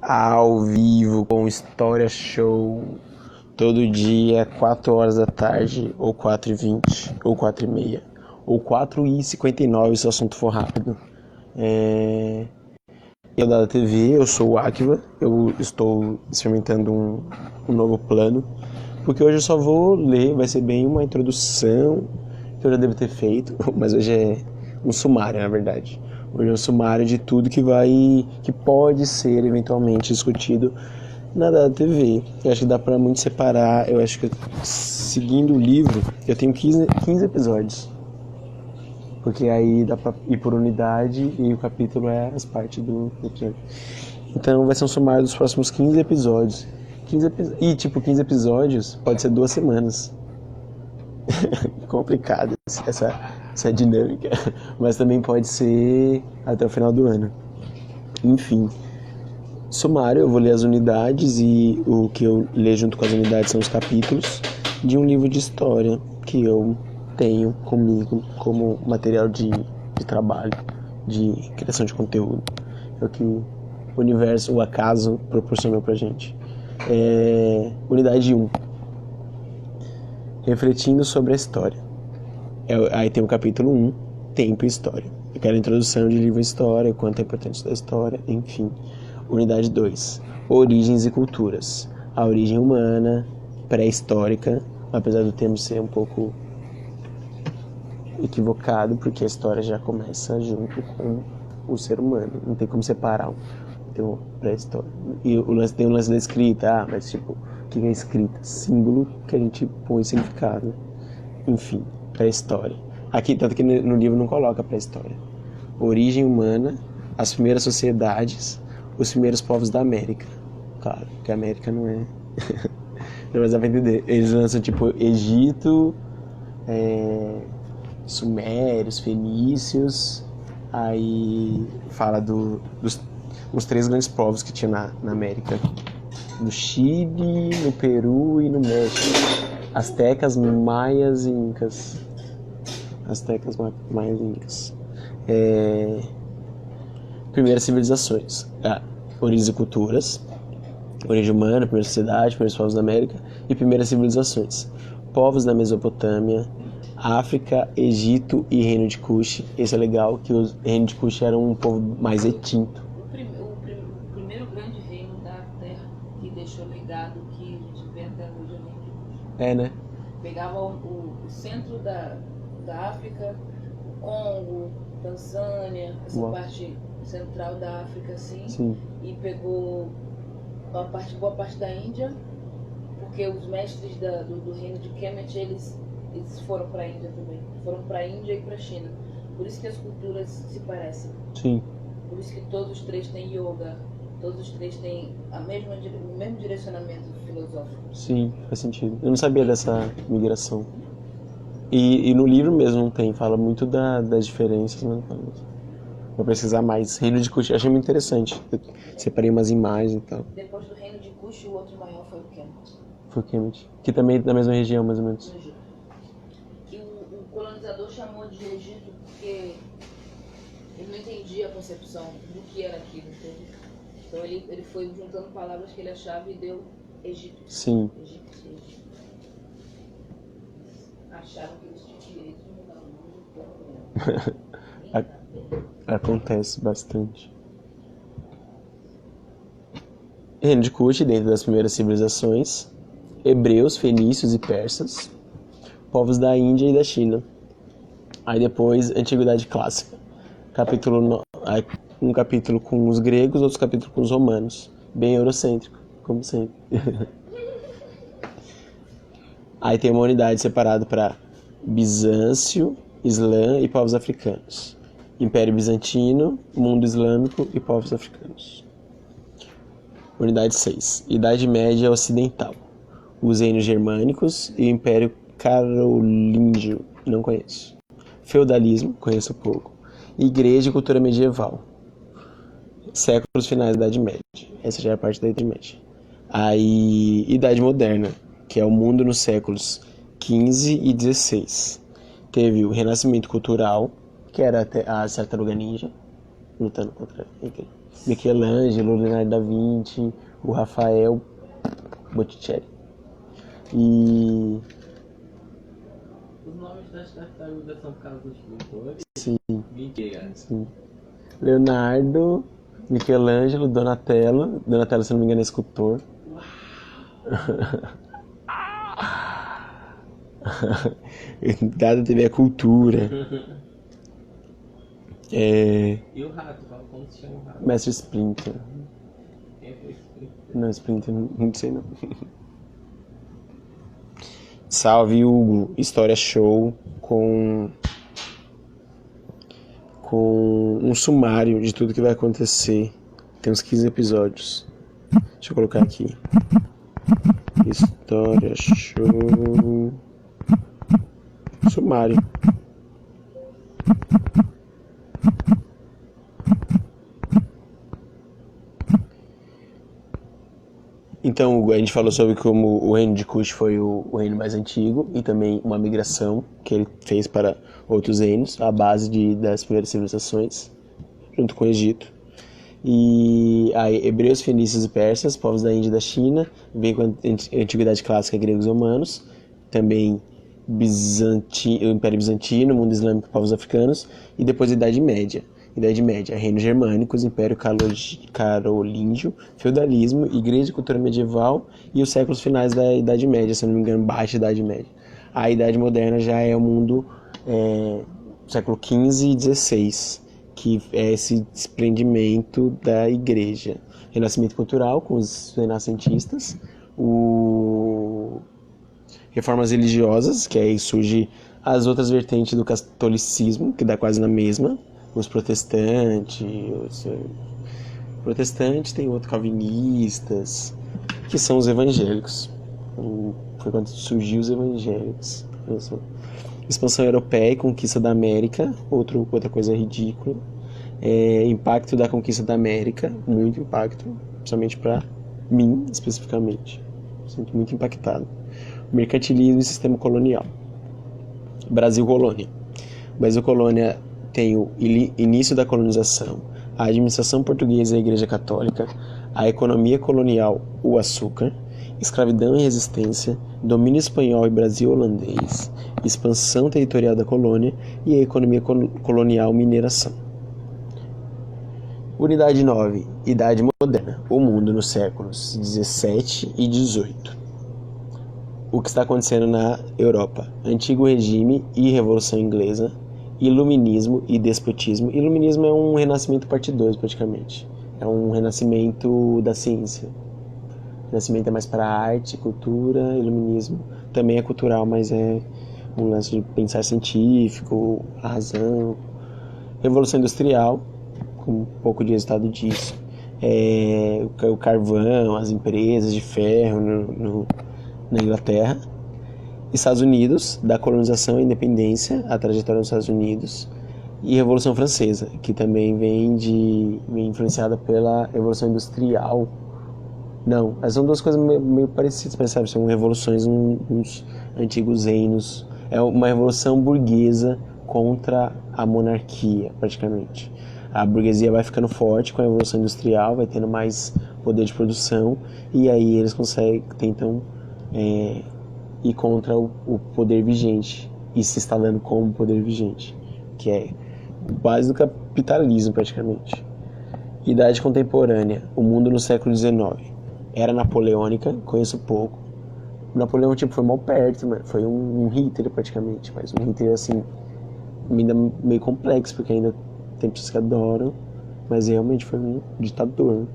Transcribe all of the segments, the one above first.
ao vivo com História Show, todo dia, 4 horas da tarde, ou 4h20, ou 4h30, ou 4h59 se o assunto for rápido. Eu da TV, eu sou o Akiva, eu estou experimentando um novo plano, porque hoje eu só vou ler, vai ser bem uma introdução que eu já devo ter feito, mas hoje é um sumário, na verdade. Hoje é um sumário de tudo que pode ser eventualmente discutido na Dada TV. Eu acho que dá pra muito separar, eu acho que seguindo o livro, eu tenho 15 episódios. Porque aí dá pra ir por unidade e o capítulo é as partes do episódio. Então vai ser um sumário dos próximos 15 episódios. 15 episódios pode ser 2 semanas. Complicado essa dinâmica. Mas também pode ser até o final do ano. Enfim. Sumário, eu vou ler as unidades e o que eu ler junto com as unidades são os capítulos de um livro de história que eu tenho comigo como material de trabalho, de criação de conteúdo. É o que o universo, o acaso, proporcionou pra gente. Unidade 1. Refletindo sobre a história. Aí tem o capítulo 1, Tempo e História. Eu quero a introdução de livro e história, quanto é importante da história, enfim. Unidade 2, Origens e Culturas. A origem humana, pré-histórica, apesar do termo ser um pouco equivocado, porque a história já começa junto com o ser humano, não tem como separar então, pré-história. E tem o lance da escrita, mas tipo, o que é escrita? Símbolo que a gente põe significado. Enfim, pré-história. Aqui, tanto que no livro não coloca pré-história. Origem humana, as primeiras sociedades, os primeiros povos da América. Claro, que a América não é... não, mas dá pra entender. Eles lançam tipo Egito, Sumérios, Fenícios, aí fala dos 3 grandes povos que tinha na América, no Chile, no Peru e no México, Aztecas, Maias e Incas. Primeiras civilizações, origens e culturas, origem humana, primeira sociedade, primeiros povos da América e primeiras civilizações, povos da Mesopotâmia, África, Egito e Reino de Kush. Esse é legal, que o Reino de Kush era um povo mais extinto. O primeiro grande reino da Terra que deixou legado que a gente vê até hoje é o Reino de Kush. Né? Pegava o centro da África, o Congo, Tanzânia, essa parte central da África, assim. Sim. E pegou boa parte da Índia, porque os mestres do reino de Kemet, eles foram para a Índia também. Foram para a Índia e para a China. Por isso que as culturas se parecem. Sim. Por isso que todos os 3 têm yoga, todos os 3 têm o mesmo direcionamento filosófico. Sim, faz sentido. Eu não sabia dessa migração. E no livro mesmo não tem, fala muito das diferenças, mas não fala muito. Vou pesquisar mais. Reino de Kush, achei muito interessante. Eu separei umas imagens e tal. Depois do Reino de Kush, o outro maior foi o Kemet. Foi o Kemet. Que também é da mesma região, mais ou menos. No Egito. Que o colonizador chamou de Egito porque ele não entendia a concepção do que era aquilo, entende? Então ele foi juntando palavras que ele achava e deu Egito. Sim. Egito. Acharam que eles tinham direito de mudar o mundo. Acontece bastante. Reino de Kush, dentro das primeiras civilizações, hebreus, fenícios e persas, povos da Índia e da China. Aí depois, Antiguidade Clássica. Um capítulo com os gregos, outro capítulo com os romanos. Bem eurocêntrico, como sempre. Aí tem uma unidade separada para Bizâncio, Islã e povos africanos. Império Bizantino, Mundo Islâmico e povos africanos. Unidade 6. Idade Média Ocidental. Os reinos germânicos e o Império Carolíngio. Não conheço. Feudalismo, conheço pouco. Igreja e cultura medieval. Séculos finais da Idade Média. Essa já é a parte da Idade Média. Aí, Idade Moderna, que é o mundo nos séculos XV e XVI. Teve o Renascimento Cultural, que era a Tartaruga Ninja, lutando contra Michelangelo, Leonardo da Vinci, o Rafael Botticelli. E Os nomes das tartarugas são por causa dos pintores? sim, Mentira. sim. Leonardo, Michelangelo, Donatello. Donatello, se não me engano, é escultor. Dada TV é cultura. E o rato? Como se chama o rato? Mestre Splinter. Quem foi Splinter? Não, Splinter, não sei não. Salve, Hugo. História show com um sumário de tudo que vai acontecer. Tem uns 15 episódios. Deixa eu colocar aqui. História show. Sumário. Então, Hugo, a gente falou sobre como o reino de Kush foi o reino mais antigo e também uma migração que ele fez para outros reinos, a base das primeiras civilizações, junto com o Egito. E aí, hebreus, fenícios e persas, povos da Índia e da China, vem com a antiguidade clássica, gregos e romanos, também o Império Bizantino, mundo islâmico, povos africanos, e depois a Idade Média. Idade Média, reinos germânicos, Império Carolíngio, feudalismo, igreja e cultura medieval e os séculos finais da Idade Média, se não me engano, Baixa Idade Média. A Idade Moderna já é o mundo século XV e XVI, que é esse desprendimento da igreja. Renascimento cultural com os renascentistas, reformas religiosas, que aí surge as outras vertentes do catolicismo, que dá quase na mesma, os protestantes, tem outros calvinistas, que são os evangélicos. Foi quando surgiu os evangélicos. Expansão europeia e conquista da América, outra coisa ridícula. Impacto da conquista da América, muito impacto, principalmente para mim, especificamente. Sinto muito impactado. Mercantilismo e sistema colonial. Brasil colônia. Brasil colônia tem o início da colonização, a administração portuguesa e a Igreja Católica, a economia colonial, o açúcar, escravidão e resistência, domínio espanhol e Brasil holandês, expansão territorial da colônia e a economia colonial, mineração. Unidade 9. Idade moderna. O mundo nos séculos 17 e 18. O que está acontecendo na Europa? Antigo regime e Revolução Inglesa, Iluminismo e despotismo. Iluminismo é um renascimento parte 2, praticamente. É um renascimento da ciência. Renascimento é mais para arte, cultura. Iluminismo também é cultural, mas é um lance de pensar científico, a razão. Revolução Industrial, com um pouco de resultado disso. O carvão, as empresas de ferro na Inglaterra. Estados Unidos, da colonização à independência, a trajetória dos Estados Unidos, e Revolução Francesa, que também vem influenciada pela Revolução Industrial. Não, essas são duas coisas meio parecidas, percebe? São revoluções nos antigos reinos. É uma revolução burguesa contra a monarquia, praticamente. A burguesia vai ficando forte com a Revolução Industrial, vai tendo mais poder de produção, e aí eles tentam ir contra o poder vigente e se instalando como poder vigente, que é base do capitalismo praticamente. Idade contemporânea, o mundo no século XIX. Era napoleônica, conheço pouco. Napoleão foi mal perto, mano. Foi um Hitler praticamente, mas um Hitler assim, ainda meio complexo, porque ainda tem pessoas que adoram, mas realmente foi um ditador.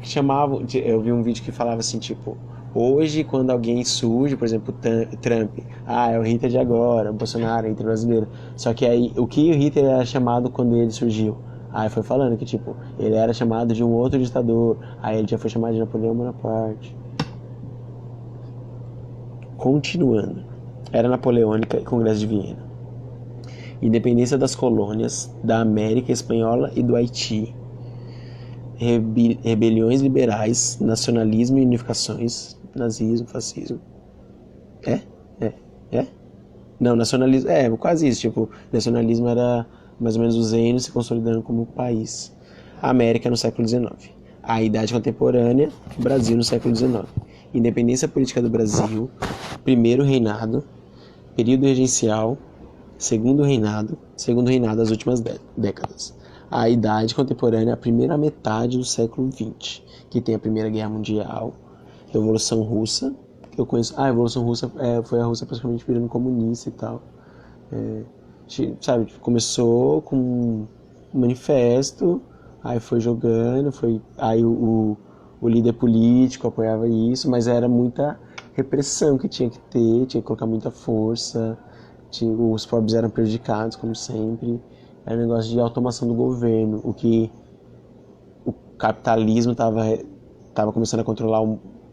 Chamavam, eu vi um vídeo que falava assim, tipo, hoje quando alguém surge, por exemplo, Trump, é o Hitler de agora, o Bolsonaro, o Hitler brasileiro. Só que aí, o que o Hitler era chamado quando ele surgiu? Aí foi falando que, tipo, ele era chamado de um outro ditador, aí ele já foi chamado de Napoleão Bonaparte. Continuando, era napoleônica e Congresso de Viena. Independência das colônias da América Espanhola e do Haiti. Rebeliões liberais, nacionalismo e unificações, nazismo, fascismo. Não, nacionalismo, quase isso, tipo, nacionalismo era mais ou menos os reinos se consolidando como país. A América no século XIX. A Idade Contemporânea, Brasil no século XIX. Independência política do Brasil, primeiro reinado, período regencial, segundo reinado as últimas décadas. A Idade Contemporânea, a primeira metade do século XX, que tem a Primeira Guerra Mundial, Revolução Russa, que eu conheço. A Revolução Russa foi a Rússia praticamente virando comunista e tal. Sabe, começou com um manifesto, aí foi jogando, aí o líder político apoiava isso, mas era muita repressão que tinha que ter, tinha que colocar muita força, os pobres eram prejudicados, como sempre. Era um negócio de automação do governo, o que o capitalismo estava começando a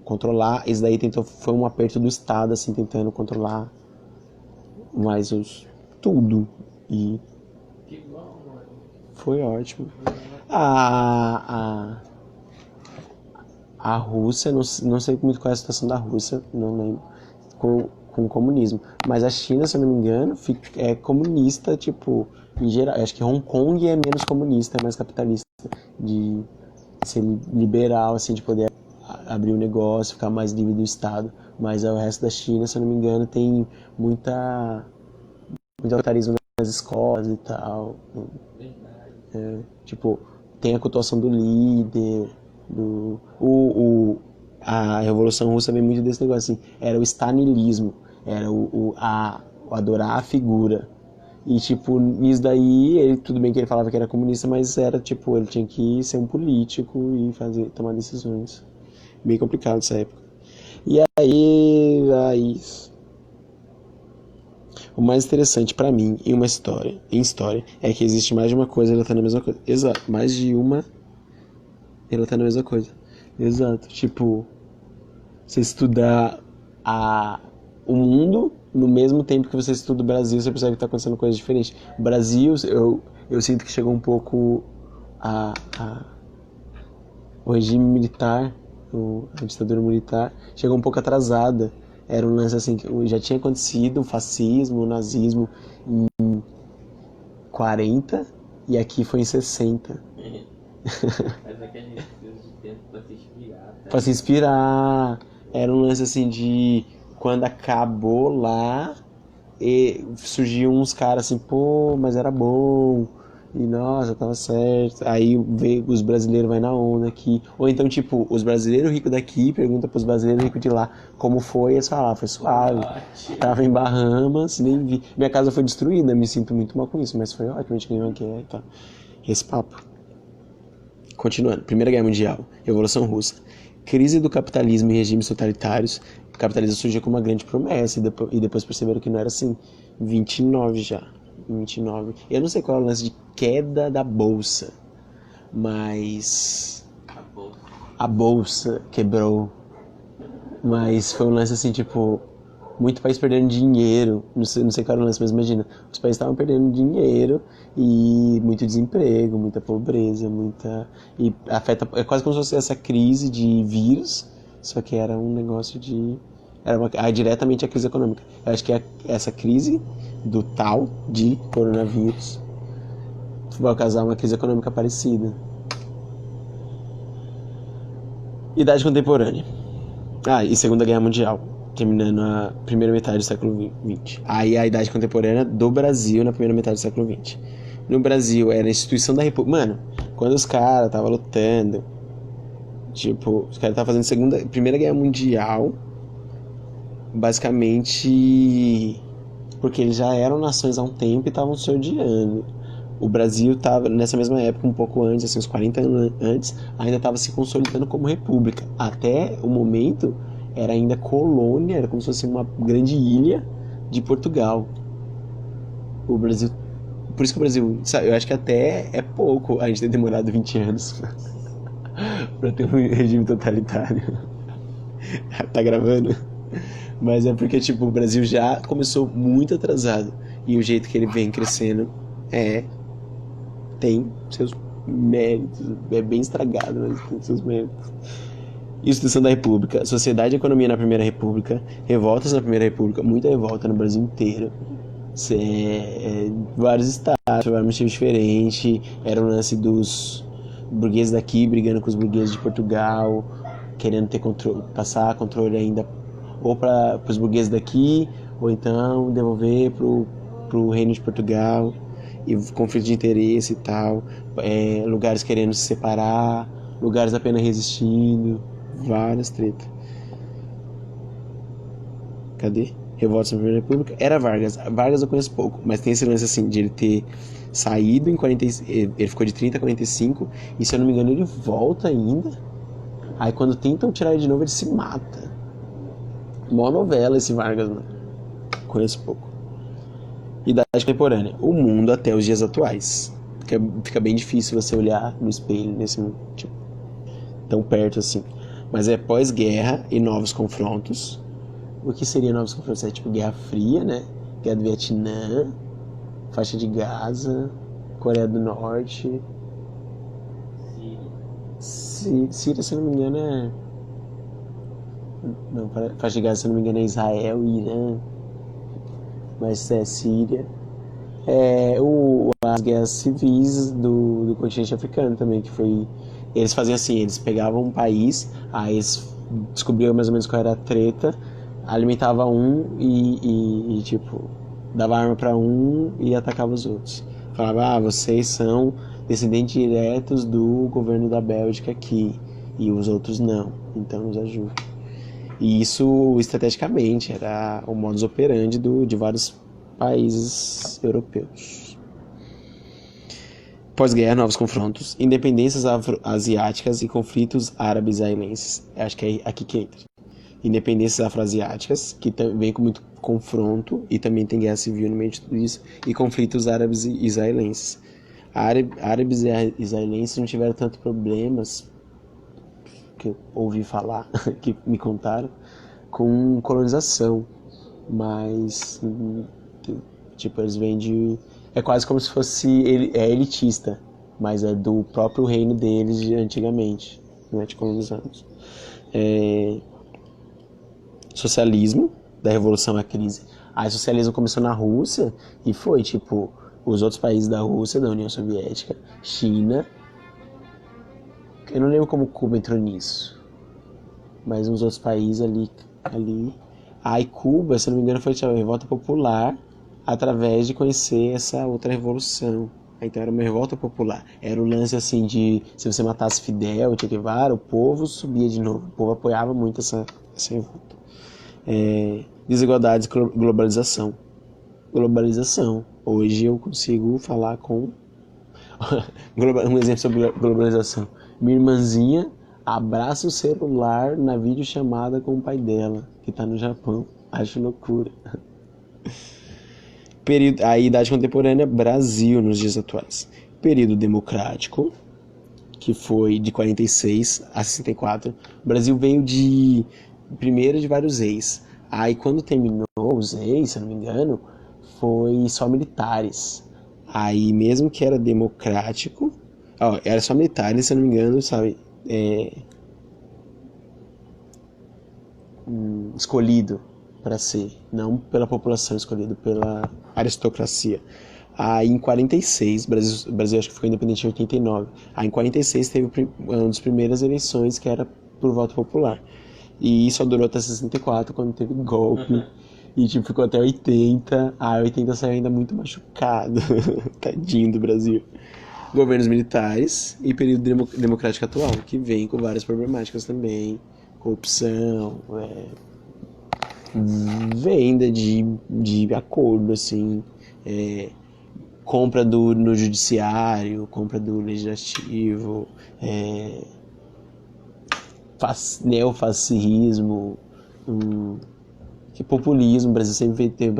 controlar, isso daí foi um aperto do Estado, assim, tentando controlar mais tudo, e Que bom, mano. foi ótimo. A Rússia, não sei muito qual é a situação da Rússia, não lembro, com o comunismo, mas a China, se eu não me engano, é comunista, tipo, em geral. Acho que Hong Kong é menos comunista, é mais capitalista, de ser liberal, assim, de poder abrir um negócio, ficar mais livre do Estado, mas o resto da China, se eu não me engano, tem muito autoritarismo nas escolas e tal. Tipo, tem a cultuação do líder, a Revolução Russa vem muito desse negócio, assim, era o stalinismo, era adorar a figura. E, tipo, nisso daí, tudo bem que ele falava que era comunista, mas era, tipo, ele tinha que ser um político e tomar decisões. Bem complicado essa época. E aí, o mais interessante pra mim em história, é que existe mais de uma coisa relatando a mesma coisa. Exato, mais de uma relatando a mesma coisa. Exato, tipo, você estudar o mundo, no mesmo tempo que você estuda o Brasil, você percebe que está acontecendo coisas diferentes. O Brasil, eu sinto que chegou um pouco o regime militar, a ditadura militar, chegou um pouco atrasada. Era um lance assim, que já tinha acontecido o fascismo, o nazismo em 40 e aqui foi em 60. Mas é que a gente precisa de tempo pra se inspirar. Tá? Pra se inspirar. Era um lance assim de quando acabou lá, e surgiam uns caras assim, pô, mas era bom, e nossa, tava certo. Aí os brasileiros vai na onda aqui. Ou então, tipo, os brasileiros ricos daqui perguntam pros brasileiros ricos de lá como foi, eles falam, foi suave. Tava em Bahamas, nem vi. Minha casa foi destruída, me sinto muito mal com isso, mas foi ótimo, a gente ganhou uma guerra e tal. Esse papo. Continuando, Primeira Guerra Mundial, Revolução Russa, crise do capitalismo e regimes totalitários. O capitalismo surgiu como uma grande promessa e depois perceberam que não era assim. 29 já. 29. Eu não sei qual é o lance de queda da bolsa, mas a bolsa quebrou. Mas foi um lance assim, tipo, muito país perdendo dinheiro. Não sei qual era o lance, mas imagina, os países estavam perdendo dinheiro e muito desemprego, muita pobreza, e afeta, é quase como se fosse essa crise de vírus, só que era um negócio diretamente a crise econômica. Eu acho que essa crise do tal de coronavírus vai causar uma crise econômica parecida. Idade Contemporânea. E Segunda Guerra Mundial, terminando a primeira metade do século XX. Aí a Idade Contemporânea do Brasil na primeira metade do século XX. No Brasil era a instituição da República. Mano, quando os caras estavam lutando, tipo, os caras estavam fazendo Primeira Guerra Mundial, basicamente porque eles já eram nações há um tempo e estavam se odiando. O Brasil estava, nessa mesma época, um pouco antes, assim, uns 40 anos antes, ainda estava se consolidando como república. Até o momento, era ainda colônia, era como se fosse uma grande ilha de Portugal. O Brasil... Por isso que o Brasil... Sabe, eu acho que até é pouco a gente ter demorado 20 anos para ter um regime totalitário. Tá gravando? Mas é porque, tipo, o Brasil já começou muito atrasado. E o jeito que ele vem crescendo tem seus méritos. É bem estragado, mas tem seus méritos. Instituição da República, sociedade e economia na Primeira República, revoltas na Primeira República, muita revolta no Brasil inteiro. Vários estados, vários motivos diferentes. Era o lance dos burgueses daqui brigando com os burgueses de Portugal, querendo ter controle, passar controle ainda ou para os burgueses daqui, ou então devolver pro reino de Portugal, e conflito de interesse e tal, lugares querendo se separar, lugares apenas resistindo, várias tretas. Cadê? Revoltas na Primeira República. Era Vargas. Vargas eu conheço pouco, mas tem esse lance assim de ele ter saído em 45, ele ficou de 30 a 45, e se eu não me engano ele volta ainda. Aí quando tentam tirar ele de novo, ele se mata. Mó novela esse Vargas, mano. Conheço pouco. Idade contemporânea. O mundo até os dias atuais. Fica bem difícil você olhar no espelho nesse mundo, tipo, tão perto assim. Mas é pós-guerra e novos confrontos. O que seria novos confrontos? É tipo Guerra Fria, né? Guerra do Vietnã, faixa de Gaza, Coreia do Norte. Síria, se eu não me engano, é... Não, faixa de Gaza, se eu não me engano, é Israel e Irã. Mas é Síria. As guerras civis do continente africano também, que foi... Eles faziam assim, eles pegavam um país, aí eles descobriam mais ou menos qual era a treta, alimentava um e tipo, dava arma pra um e atacava os outros. Falava, vocês são descendentes diretos do governo da Bélgica aqui, e os outros não, então nos ajudem. E isso, estrategicamente, era o modus operandi de vários países europeus. Pós-guerra, novos confrontos, independências afro-asiáticas e conflitos árabes-israelenses. Acho que é aqui que entra. Independências afro-asiáticas, que vem com muito confronto, e também tem guerra civil no meio de tudo isso, e conflitos árabes e israelenses. Árabes e israelenses não tiveram tanto problemas, que eu ouvi falar, que me contaram, com colonização, mas tipo, eles vêm de... É quase como se fosse elitista, mas é do próprio reino deles de antigamente, não é de colonizados. Socialismo, da Revolução à Crise. Aí o socialismo começou na Rússia e foi, tipo, os outros países da Rússia, da União Soviética, China, eu não lembro como Cuba entrou nisso, mas uns outros países ali. Aí Cuba, se não me engano, foi a revolta popular através de conhecer essa outra revolução. Então era uma revolta popular. Era o lance assim de, se você matasse Fidel, Che Guevara, o povo subia de novo. O povo apoiava muito essa revolta. Desigualdades e globalização. Hoje eu consigo falar com... um exemplo sobre globalização. Minha irmãzinha abraça o celular na videochamada com o pai dela, que tá no Japão. Acho loucura. A idade contemporânea, Brasil nos dias atuais. Período democrático, que foi de 46 a 64. O Brasil veio primeiro de vários reis. Aí quando terminou os reis, se eu não me engano, foi só militares. Aí mesmo que era democrático, era só militares, se eu não me engano, sabe? Escolhido para ser, não pela população, escolhido pela aristocracia. Aí em 46, o Brasil acho que ficou independente em 89. Aí em 46 teve uma das primeiras eleições que era por voto popular. E isso durou até 64, quando teve golpe. E tipo, ficou até 80. A 80 saiu ainda muito machucado. Tadinho do Brasil. Governos militares e período democrático atual, que vem com várias problemáticas também. Corrupção, venda de acordo, assim, compra no judiciário, compra do legislativo, neofascismo, que populismo. O Brasil sempre teve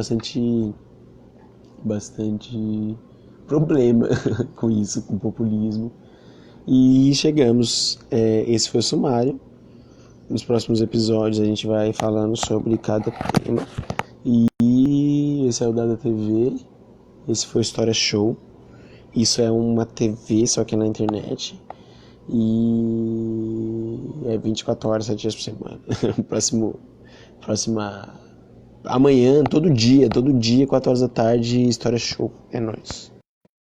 bastante problema com isso, com populismo. E chegamos, esse foi o sumário. Nos próximos episódios a gente vai falando sobre cada tema. E esse é o Dada TV. Esse foi História Show. Isso é uma TV, só que na internet. E é 24 horas, 7 dias por semana. Próxima amanhã, todo dia, 4 horas da tarde, História Show. É nóis.